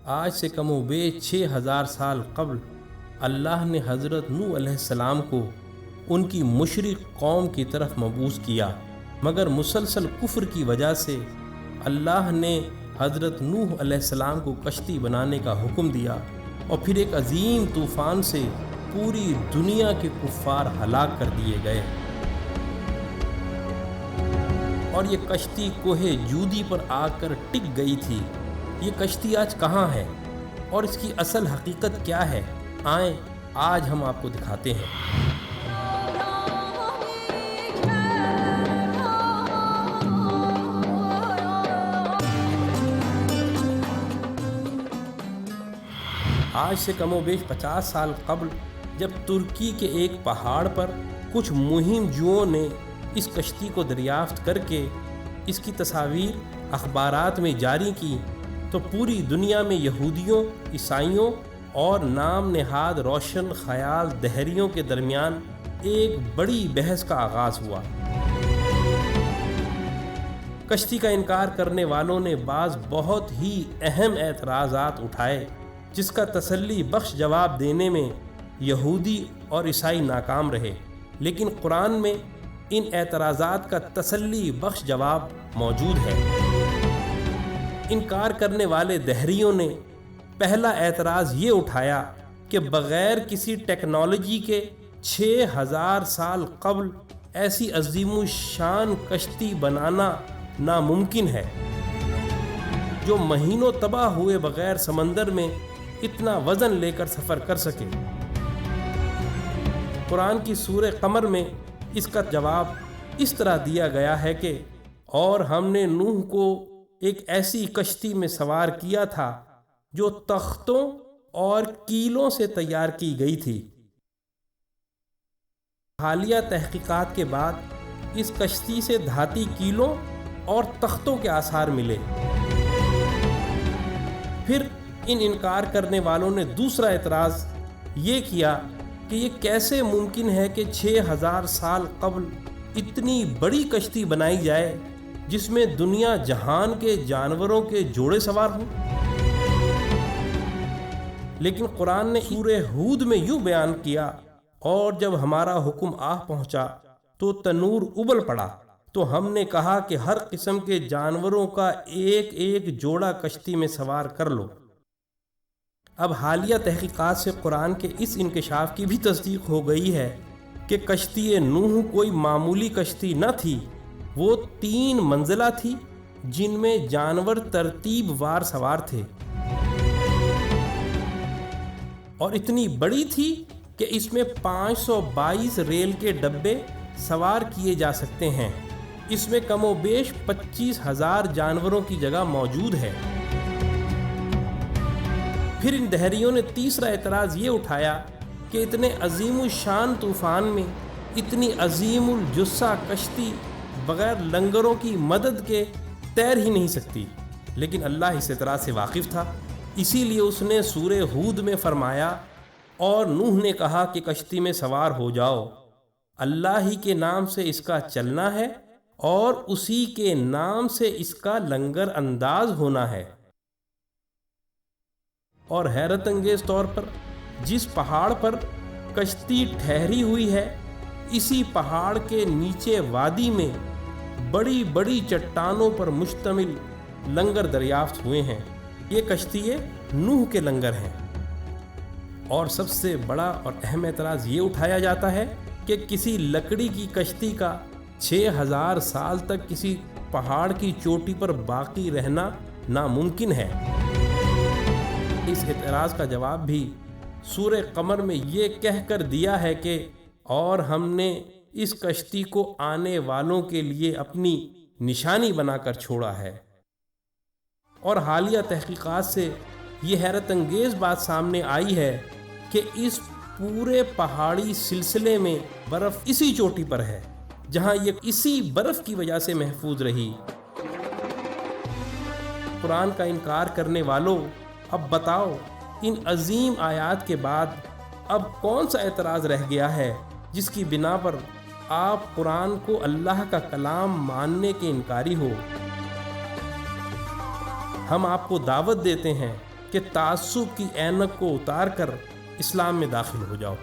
آج سے کم و بیش 6000 سال قبل اللہ نے حضرت نوح علیہ السلام کو ان کی مشرک قوم کی طرف مبعوث کیا، مگر مسلسل کفر کی وجہ سے اللہ نے حضرت نوح علیہ السلام کو کشتی بنانے کا حکم دیا، اور پھر ایک عظیم طوفان سے پوری دنیا کے کفار ہلاک کر دیے گئے۔ اور یہ کشتی کوہ جودی پر آ کر ٹک گئی تھی۔ یہ کشتی آج کہاں ہے اور اس کی اصل حقیقت کیا ہے؟ آئیں آج ہم آپ کو دکھاتے ہیں۔ آج سے کم و بیش 50 سال قبل جب ترکی کے ایک پہاڑ پر کچھ مہم جوؤں نے اس کشتی کو دریافت کر کے اس کی تصاویر اخبارات میں جاری کی، تو پوری دنیا میں یہودیوں، عیسائیوں اور نام نہاد روشن خیال دہریوں کے درمیان ایک بڑی بحث کا آغاز ہوا۔ کشتی کا انکار کرنے والوں نے بعض بہت ہی اہم اعتراضات اٹھائے، جس کا تسلی بخش جواب دینے میں یہودی اور عیسائی ناکام رہے، لیکن قرآن میں ان اعتراضات کا تسلی بخش جواب موجود ہے۔ انکار کرنے والے دہریوں نے پہلا اعتراض یہ اٹھایا کہ بغیر کسی ٹیکنالوجی کے 6000 سال قبل ایسی عظیم الشان کشتی بنانا ناممکن ہے، جو مہینوں تباہ ہوئے بغیر سمندر میں اتنا وزن لے کر سفر کر سکے۔ قرآن کی سورہ قمر میں اس کا جواب اس طرح دیا گیا ہے کہ اور ہم نے نوح کو ایک ایسی کشتی میں سوار کیا تھا جو تختوں اور کیلوں سے تیار کی گئی تھی۔ حالیہ تحقیقات کے بعد اس کشتی سے دھاتی کیلوں اور تختوں کے آثار ملے۔ پھر ان انکار کرنے والوں نے دوسرا اعتراض یہ کیا کہ یہ کیسے ممکن ہے کہ 6000 سال قبل اتنی بڑی کشتی بنائی جائے جس میں دنیا جہان کے جانوروں کے جوڑے سوار ہوں۔ لیکن قرآن نے سورہ ہود میں یوں بیان کیا، اور جب ہمارا حکم آ پہنچا تو تنور ابل پڑا، تو ہم نے کہا کہ ہر قسم کے جانوروں کا ایک ایک جوڑا کشتی میں سوار کر لو۔ اب حالیہ تحقیقات سے قرآن کے اس انکشاف کی بھی تصدیق ہو گئی ہے کہ کشتی نوح کوئی معمولی کشتی نہ تھی، وہ 3 منزلہ تھی جن میں جانور ترتیب وار سوار تھے، اور اتنی بڑی تھی کہ اس میں 522 ریل کے ڈبے سوار کیے جا سکتے ہیں۔ اس میں کم و بیش 25,000 جانوروں کی جگہ موجود ہے۔ پھر ان دہریوں نے تیسرا اعتراض یہ اٹھایا کہ اتنے عظیم الشان طوفان میں اتنی عظیم الجثہ کشتی بغیر لنگروں کی مدد کے تیر ہی نہیں سکتی، لیکن اللہ اس اعتراض سے واقف تھا، اسی لیے اس نے سورہ ہود میں فرمایا، اور نوح نے کہا کہ کشتی میں سوار ہو جاؤ، اللہ ہی کے نام سے اس کا چلنا ہے اور اسی کے نام سے اس کا لنگر انداز ہونا ہے۔ اور حیرت انگیز طور پر جس پہاڑ پر کشتی ٹھہری ہوئی ہے، اسی پہاڑ کے نیچے وادی میں بڑی بڑی چٹانوں پر مشتمل لنگر دریافت ہوئے ہیں۔ یہ کشتی نوح کے لنگر ہیں۔ اور سب سے بڑا اور اہم اعتراض یہ اٹھایا جاتا ہے کہ کسی لکڑی کی کشتی کا 6000 سال تک کسی پہاڑ کی چوٹی پر باقی رہنا ناممکن ہے۔ اس اعتراض کا جواب بھی سورہ قمر میں یہ کہہ کر دیا ہے کہ اور ہم نے اس کشتی کو آنے والوں کے لیے اپنی نشانی بنا کر چھوڑا ہے۔ اور حالیہ تحقیقات سے یہ حیرت انگیز بات سامنے آئی ہے کہ اس پورے پہاڑی سلسلے میں برف اسی چوٹی پر ہے جہاں یہ اسی برف کی وجہ سے محفوظ رہی۔ قرآن کا انکار کرنے والوں، اب بتاؤ ان عظیم آیات کے بعد اب کون سا اعتراض رہ گیا ہے جس کی بنا پر آپ قرآن کو اللہ کا کلام ماننے کے انکاری ہو؟ ہم آپ کو دعوت دیتے ہیں کہ تعصب کی اینک کو اتار کر اسلام میں داخل ہو جاؤ۔